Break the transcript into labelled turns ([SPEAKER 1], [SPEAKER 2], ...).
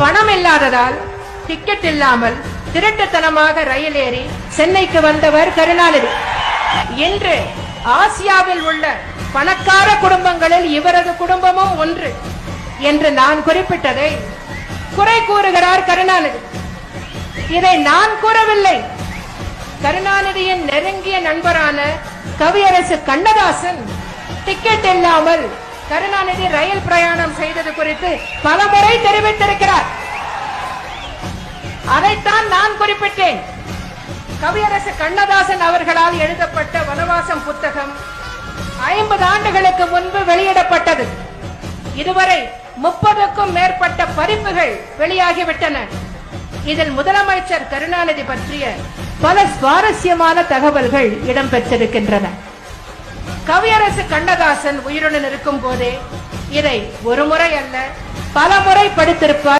[SPEAKER 1] பணம் இல்லாததால் டிக்கெட் இல்லாமல் திருட்டுத்தனமாக ரயில் ஏறி சென்னைக்கு வந்தவர் கருணாநிதி. இன்று ஆசியாவில் உள்ள பணக்கார குடும்பங்களில் இவரது குடும்பமும் ஒன்று என்று நான் குறிப்பிட்டதை குறை கூறுகிறார் கருணாநிதி. இதை நான் கூறவில்லை. கருணாநிதியின் நெருங்கிய நண்பரான கவியரசு கண்ணதாசன் டிக்கெட் இல்லாமல் கருணாநிதி ரயில் பிரயாணம் செய்தது குறித்து பலமுறை தெரிவித்திருக்கிறார். அதைத்தான் நான் குறிப்பிட்டேன். கவியரசு கண்ணதாசன் அவர்களால் எழுதப்பட்ட வனவாசம் புத்தகம் 50 ஆண்டுகளுக்கு முன்பு வெளியிடப்பட்டது. இதுவரை 30க்கும் மேற்பட்ட பதிப்புகள் வெளியாகிவிட்டன. இதில் முதலமைச்சர் கருணாநிதி பற்றிய பல சுவாரஸ்யமான தகவல்கள் இடம்பெற்றிருக்கின்றன. கவியரசு கண்ணதாசன் உயிருடன் இருக்கும் போதே இதை ஒரு முறை அல்ல பல முறை படித்திருப்பார்.